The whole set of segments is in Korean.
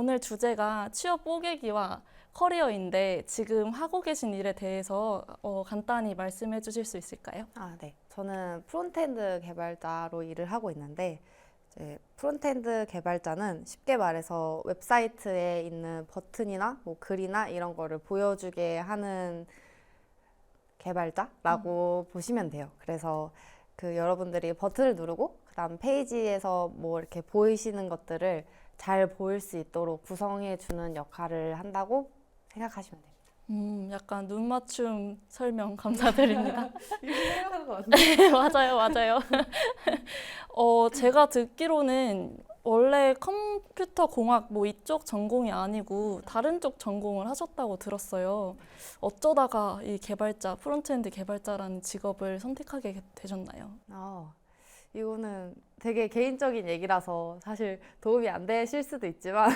오늘 주제가 취업 뽀개기와 커리어인데 지금 하고 계신 일에 대해서 간단히 말씀해 주실 수 있을까요? 네. 저는 프론트엔드 개발자로 일을 하고 있는데, 이제 프론트엔드 개발자는 쉽게 말해서 웹사이트에 있는 버튼이나 뭐 글이나 이런 거를 보여주게 하는 개발자라고 보시면 돼요. 그래서 그 여러분들이 버튼을 누르고 그다음 페이지에서 뭐 이렇게 보이시는 것들을 잘 보일 수 있도록 구성해 주는 역할을 한다고 생각하시면 됩니다. 약간 눈 맞춤 설명 감사드립니다. 이렇게 생각하는 것 같은데. 네, 맞아요, 맞아요. 제가 듣기로는 원래 컴퓨터 공학 뭐 이쪽 전공이 아니고 다른 쪽 전공을 하셨다고 들었어요. 어쩌다가 이 개발자, 프론트엔드 개발자라는 직업을 선택하게 되셨나요? 이거는 되게 개인적인 얘기라서 사실 도움이 안 되실 수도 있지만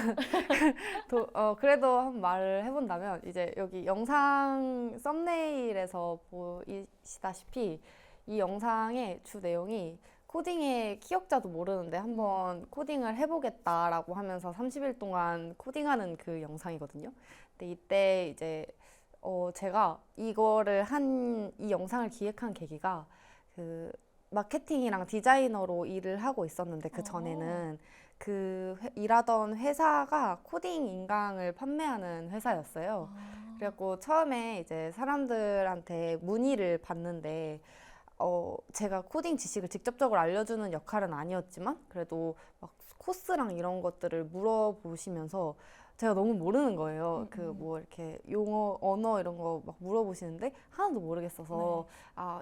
그래도 한번 말을 해본다면 이제 여기 영상 썸네일에서 보이시다시피 이 영상의 주 내용이 코딩의 키역자도 모르는데 한번 코딩을 해보겠다라고 하면서 30일 동안 코딩하는 그 영상이거든요. 근데 이때 이제 제가 이거를 이 영상을 기획한 계기가 그 마케팅이랑 디자이너로 일을 하고 있었는데 그 전에는 일하던 회사가 코딩 인강을 판매하는 회사였어요. 그래갖고 처음에 이제 사람들한테 문의를 받는데 제가 코딩 지식을 직접적으로 알려주는 역할은 아니었지만 그래도 막 코스랑 이런 것들을 물어보시면서 제가 너무 모르는 거예요. 그 뭐 이렇게 용어, 언어 이런 거 막 물어보시는데 하나도 모르겠어서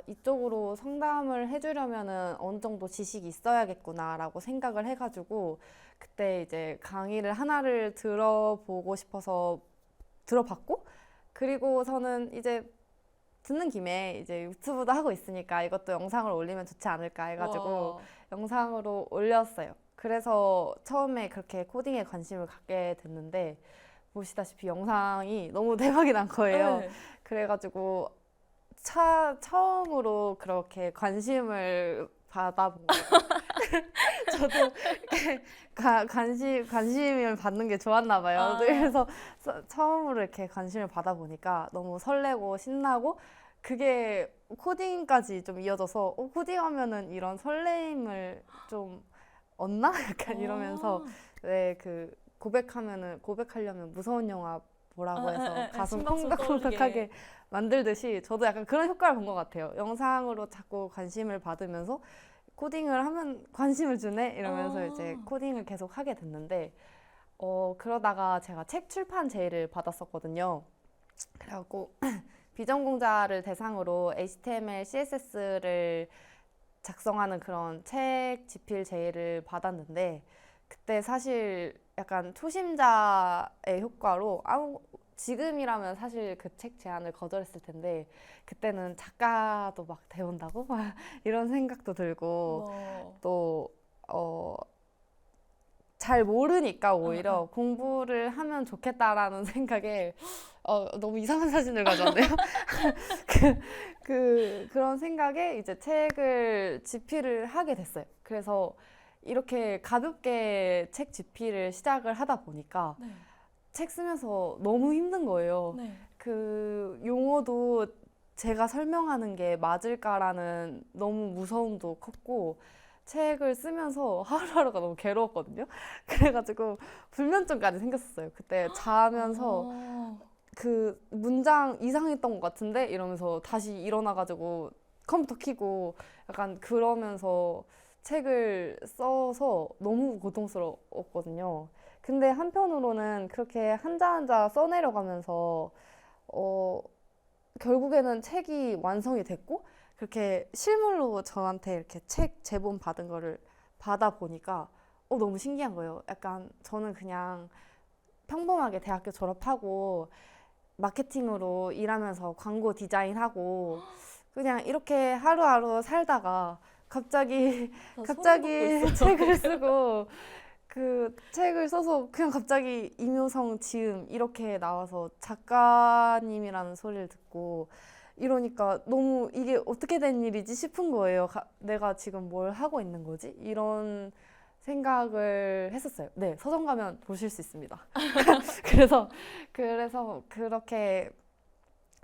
이쪽으로 상담을 해주려면은 어느 정도 지식이 있어야겠구나라고 생각을 해가지고 그때 이제 강의를 하나를 들어보고 싶어서 들어봤고 그리고서는 이제 듣는 김에 이제 유튜브도 하고 있으니까 이것도 영상을 올리면 좋지 않을까 해가지고 와. 영상으로 올렸어요. 그래서 처음에 그렇게 코딩에 관심을 갖게 됐는데 보시다시피 영상이 너무 대박이 난 거예요. 네. 그래가지고 처음으로 그렇게 관심을 받아본 거예요. 저도 이렇게 관심을 받는 게 좋았나 봐요. 그래서 처음으로 이렇게 관심을 받아보니까 너무 설레고 신나고 그게 코딩까지 좀 이어져서 코딩하면은 이런 설레임을 좀 얻나? 약간 이러면서 왜 그 고백하려면 무서운 영화 보라고 해서 가슴 심박수 콩닥콩닥하게 떠오르게. 만들듯이 저도 약간 그런 효과를 본 것 같아요. 영상으로 자꾸 관심을 받으면서 코딩을 하면 관심을 주네 이러면서 이제 코딩을 계속 하게 됐는데 그러다가 제가 책 출판 제의를 받았었거든요. 그래갖고 비전공자를 대상으로 HTML, CSS를 작성하는 그런 책 집필 제의를 받았는데 그때 사실 약간 초심자의 효과로 지금이라면 사실 그 책 제안을 거절했을 텐데 그때는 작가도 막 배운다고 막 이런 생각도 들고 또 잘 모르니까 오히려 공부를 하면 좋겠다라는 생각에 너무 이상한 사진을 가져왔네요. 그런 생각에 이제 책을 집필을 하게 됐어요. 그래서 이렇게 가볍게 책 집필을 시작을 하다 보니까 네. 책 쓰면서 너무 힘든 거예요. 네. 그 용어도 제가 설명하는 게 맞을까라는 너무 무서움도 컸고 책을 쓰면서 하루하루가 너무 괴로웠거든요. 그래가지고 불면증까지 생겼었어요. 그때 자면서 그 문장 이상했던 것 같은데 이러면서 다시 일어나가지고 컴퓨터 켜고 약간 그러면서 책을 써서 너무 고통스러웠거든요. 근데 한편으로는 그렇게 한자 한자 써내려가면서 결국에는 책이 완성이 됐고 그렇게 실물로 저한테 이렇게 책 제본 받은 거를 받아보니까 너무 신기한 거예요. 약간 저는 그냥 평범하게 대학교 졸업하고 마케팅으로 일하면서 광고 디자인하고 그냥 이렇게 하루하루 살다가 갑자기 책을 쓰고 그 책을 써서 그냥 갑자기 임효성 지음 이렇게 나와서 작가님이라는 소리를 듣고 이러니까 너무 이게 어떻게 된 일이지 싶은 거예요. 내가 지금 뭘 하고 있는 거지? 이런 생각을 했었어요. 네, 서점 가면 보실 수 있습니다. 그래서 그렇게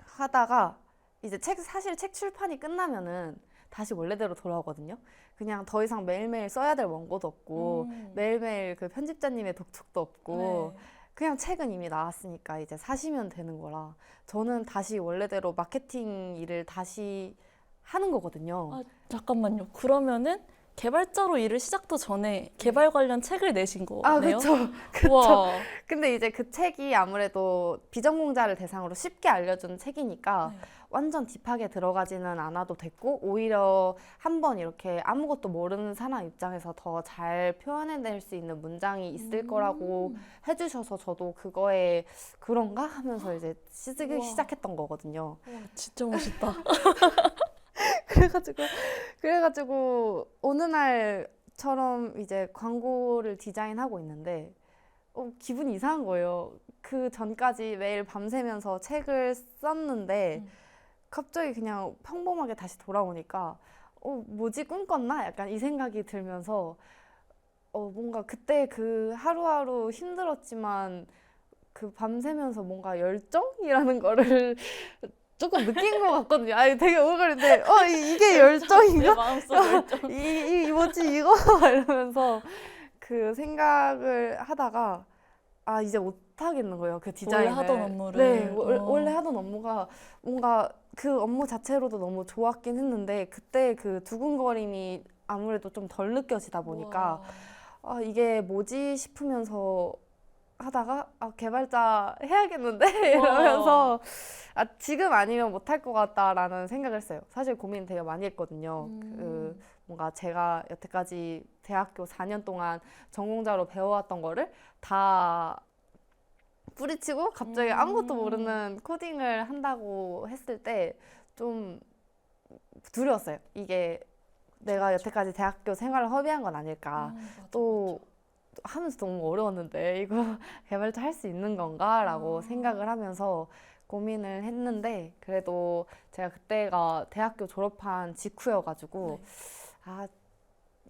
하다가 이제 사실 책 출판이 끝나면은 다시 원래대로 돌아오거든요. 그냥 더 이상 매일매일 써야 될 원고도 없고 매일매일 그 편집자님의 독촉도 없고 네. 그냥 책은 이미 나왔으니까 이제 사시면 되는 거라 저는 다시 원래대로 마케팅 일을 다시 하는 거거든요. 아, 잠깐만요. 그러면은 개발자로 일을 시작도 전에 개발 관련 책을 내신 거네요? 그쵸. 그쵸. 와. 근데 이제 그 책이 아무래도 비전공자를 대상으로 쉽게 알려준 책이니까 네. 완전 딥하게 들어가지는 않아도 됐고 오히려 한번 이렇게 아무것도 모르는 사람 입장에서 더 잘 표현해낼 수 있는 문장이 있을 거라고 해주셔서 저도 그거에 그런가 하면서 이제 쓰기 우와. 시작했던 거거든요. 와, 진짜 멋있다. 그래가지고 어느 날처럼 이제 광고를 디자인하고 있는데 기분이 이상한 거예요. 그 전까지 매일 밤새면서 책을 썼는데 갑자기 그냥 평범하게 다시 돌아오니까 뭐지 꿈 꿨나? 약간 이 생각이 들면서 뭔가 그때 그 하루하루 힘들었지만 그 밤새면서 뭔가 열정이라는 거를 조금 느낀 것 같거든요. 아니 되게 오글거리는데 이게 내 열정인가? 마음속 열정. 이 뭐지 이거? 이러면서 그 생각을 하다가 이제 못 하겠는 거예요. 그 디자인을. 원래 하던 업무를. 네, 원래 하던 업무가 뭔가 그 업무 자체로도 너무 좋았긴 했는데 그때 그 두근거림이 아무래도 좀 덜 느껴지다 보니까 이게 뭐지 싶으면서 하다가 개발자 해야겠는데 이러면서 지금 아니면 못할 것 같다라는 생각을 했어요. 사실 고민 되게 많이 했거든요. 그 뭔가 제가 여태까지 대학교 4년 동안 전공자로 배워왔던 거를 다 뿌리치고 갑자기 아무것도 모르는 코딩을 한다고 했을 때 좀 두려웠어요. 이게 내가 여태까지 대학교 생활을 허비한 건 아닐까. 또 하면서 너무 어려웠는데 이거 개발자 할 수 있는 건가라고 생각을 하면서 고민을 했는데 그래도 제가 그때가 대학교 졸업한 직후여가지고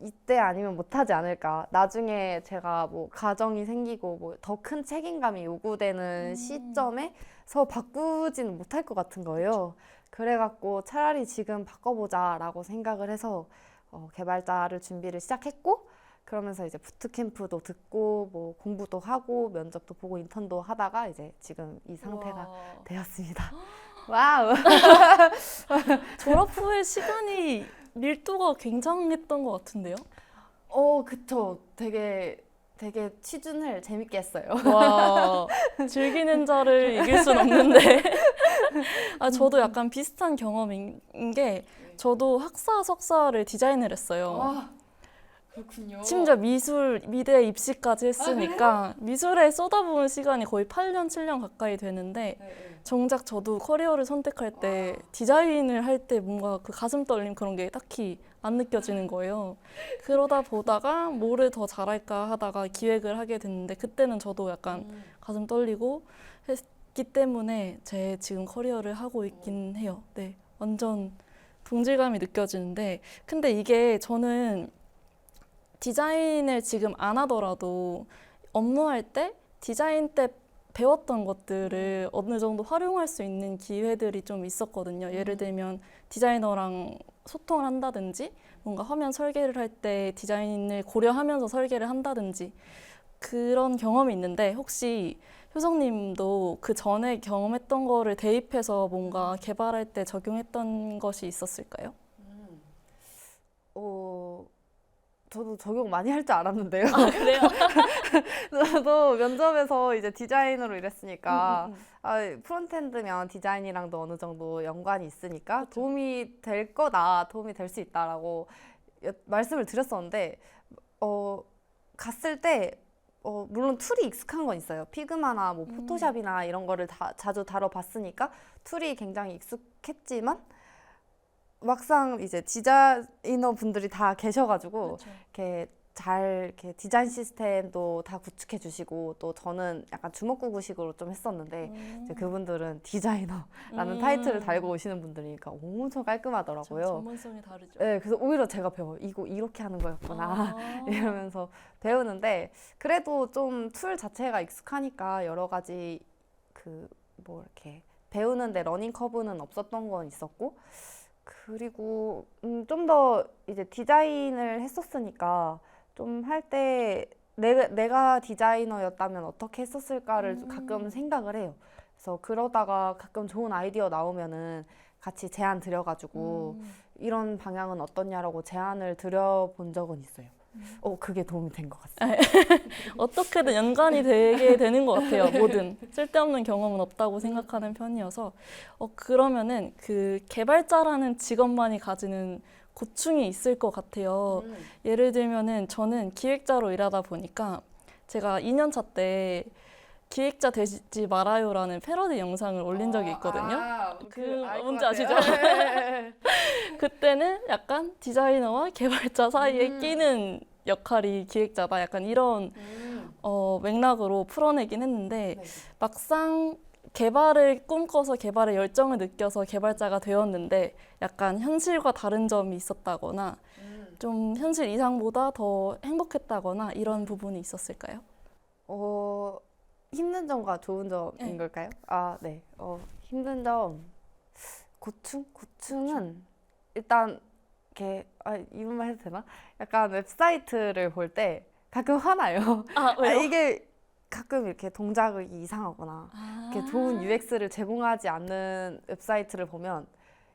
이때 아니면 못하지 않을까. 나중에 제가 뭐 가정이 생기고 뭐 더 큰 책임감이 요구되는 시점에서 바꾸지는 못할 것 같은 거예요. 그래갖고 차라리 지금 바꿔보자라고 생각을 해서 개발자를 준비를 시작했고 그러면서 이제 부트캠프도 듣고 뭐 공부도 하고 면접도 보고 인턴도 하다가 이제 지금 이 상태가 되었습니다. 와우. 졸업 후에 시간이 밀도가 굉장했던 것 같은데요? 그쵸. 되게 취준을 재밌게 했어요. 와, 즐기는 자를 이길 순 없는데. 저도 약간 비슷한 경험인 게 저도 학사 석사를 디자인을 했어요. 그렇군요. 심지어 미대 입시까지 했으니까 미술에 쏟아부은 시간이 거의 8년, 7년 가까이 되는데 정작 저도 커리어를 선택할 때 디자인을 할 때 뭔가 그 가슴 떨림 그런 게 딱히 안 느껴지는 거예요. 그러다 보다가 뭐를 더 잘할까 하다가 기획을 하게 됐는데 그때는 저도 약간 가슴 떨리고 했기 때문에 제 지금 커리어를 하고 있긴 해요. 네, 완전 동질감이 느껴지는데 근데 이게 저는 디자인을 지금 안 하더라도 업무할 때 디자인 때 배웠던 것들을 어느 정도 활용할 수 있는 기회들이 좀 있었거든요. 예를 들면 디자이너랑 소통을 한다든지 뭔가 화면 설계를 할 때 디자인을 고려하면서 설계를 한다든지 그런 경험이 있는데 혹시 효성님도 그 전에 경험했던 거를 대입해서 뭔가 개발할 때 적용했던 것이 있었을까요? 저도 적용 많이 할 줄 알았는데요. 그래요? 저도 면접에서 이제 디자이너로 일했으니까 프론트엔드면 디자인이랑도 어느 정도 연관이 있으니까 그쵸. 도움이 될 거다, 도움이 될 수 있다라고 말씀을 드렸었는데 갔을 때 물론 툴이 익숙한 건 있어요. 피그마나 뭐 포토샵이나 이런 거를 자주 다뤄봤으니까 툴이 굉장히 익숙했지만 막상 이제 디자이너 분들이 다 계셔가지고 그렇죠. 이렇게 잘 이렇게 디자인 시스템도 다 구축해 주시고 또 저는 약간 주먹구구식으로 좀 했었는데 이제 그분들은 디자이너라는 타이틀을 달고 오시는 분들이니까 엄청 깔끔하더라고요. 전문성이 다르죠. 네, 그래서 오히려 제가 배워요. 이거 이렇게 하는 거였구나 이러면서 배우는데 그래도 좀 툴 자체가 익숙하니까 여러 가지 그 뭐 이렇게 배우는데 러닝 커브는 없었던 건 있었고 그리고 좀 더 이제 디자인을 했었으니까 좀 할 때 내가 디자이너였다면 어떻게 했었을까를 가끔 생각을 해요. 그래서 그러다가 가끔 좋은 아이디어 나오면은 같이 제안 드려가지고 이런 방향은 어떻냐라고 제안을 드려본 적은 있어요. 그게 도움이 된 것 같아요. 어떻게든 연관이 되게 되는 것 같아요. 뭐든 쓸데없는 경험은 없다고 생각하는 편이어서 그러면은 그 개발자라는 직업만이 가지는 고충이 있을 것 같아요. 예를 들면은 저는 기획자로 일하다 보니까 제가 2년차 때 기획자 되지 말아요라는 패러디 영상을 올린 적이 있거든요. 뭔지 아시죠? 그때는 약간 디자이너와 개발자 사이에 끼는 역할이 기획자다. 약간 이런 맥락으로 풀어내긴 했는데 막상 개발을 꿈꿔서 개발에 열정을 느껴서 개발자가 되었는데 약간 현실과 다른 점이 있었다거나 좀 현실 이상보다 더 행복했다거나 이런 부분이 있었을까요? 힘든 점과 좋은 점인 네. 걸까요? 네. 힘든 점, 고충은 일단 이렇게 이런 말 해도 되나? 약간 웹사이트를 볼 때 가끔 화나요. 왜요? 이게 가끔 이렇게 동작이 이상하거나 이렇게 좋은 UX를 제공하지 않는 웹사이트를 보면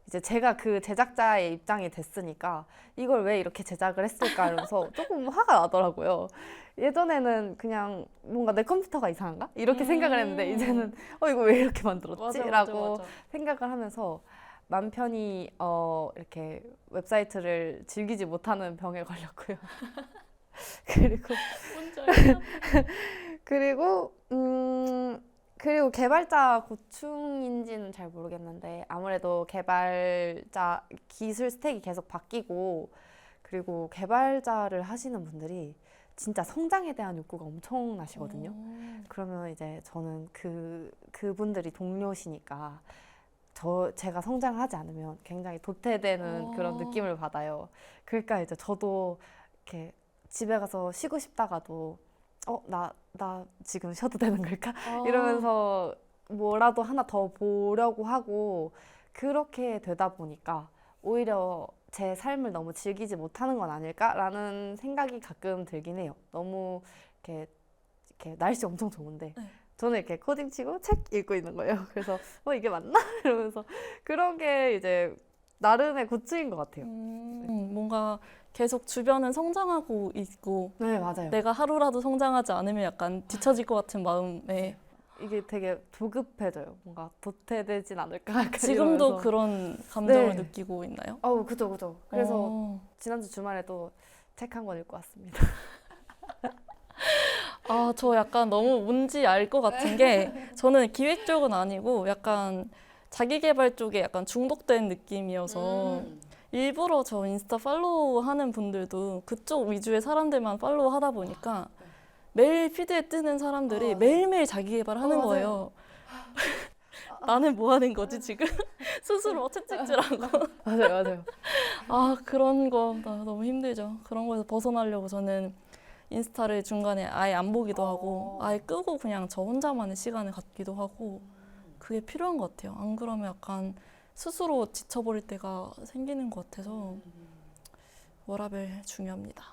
이제 제가 그 제작자의 입장이 됐으니까 이걸 왜 이렇게 제작을 했을까 이러면서 조금 화가 나더라고요. 예전에는 그냥 뭔가 내 컴퓨터가 이상한가? 이렇게 생각을 했는데 이제는 이거 왜 이렇게 만들었지? 라고 생각을 하면서 맘 편히 이렇게 웹사이트를 즐기지 못하는 병에 걸렸고요. 그리고 개발자 고충인지는 잘 모르겠는데 아무래도 개발자 기술 스택이 계속 바뀌고 그리고 개발자를 하시는 분들이 진짜 성장에 대한 욕구가 엄청나시거든요. 그러면 이제 저는 그분들이 동료시니까 제가 성장을 하지 않으면 굉장히 도태되는 그런 느낌을 받아요. 그러니까 이제 저도 이렇게 집에 가서 쉬고 싶다가도 나 지금 쉬어도 되는 걸까? 이러면서 뭐라도 하나 더 보려고 하고 그렇게 되다 보니까 오히려 제 삶을 너무 즐기지 못하는 건 아닐까라는 생각이 가끔 들긴 해요. 너무 이렇게 날씨 엄청 좋은데 저는 이렇게 코딩 치고 책 읽고 있는 거예요. 그래서 이게 맞나? 이러면서 그런 게 이제 나름의 고충인 것 같아요. 뭔가 계속 주변은 성장하고 있고 네, 맞아요. 내가 하루라도 성장하지 않으면 약간 뒤처질 것 같은 마음에 이게 되게 조급해져요. 뭔가 도태되진 않을까? 약간 지금도 이러면서. 그런 감정을 네. 느끼고 있나요? 그죠. 그래서 지난주 주말에도 책 한 권 읽고 왔습니다. 저 약간 너무 뭔지 알 것 같은 게 저는 기획 쪽은 아니고 약간 자기계발 쪽에 약간 중독된 느낌이어서 일부러 저 인스타 팔로우 하는 분들도 그쪽 위주의 사람들만 팔로우 하다 보니까 매일 피드에 뜨는 사람들이 매일매일 자기계발 하는 거예요. 나는 뭐 하는 거지 지금? 스스로 채찍질하고. 맞아요. 그런 거 나 너무 힘들죠. 그런 거에서 벗어나려고 저는 인스타를 중간에 아예 안 보기도 하고 아예 끄고 그냥 저 혼자만의 시간을 갖기도 하고 그게 필요한 것 같아요. 안 그러면 약간 스스로 지쳐버릴 때가 생기는 것 같아서 워라밸 중요합니다.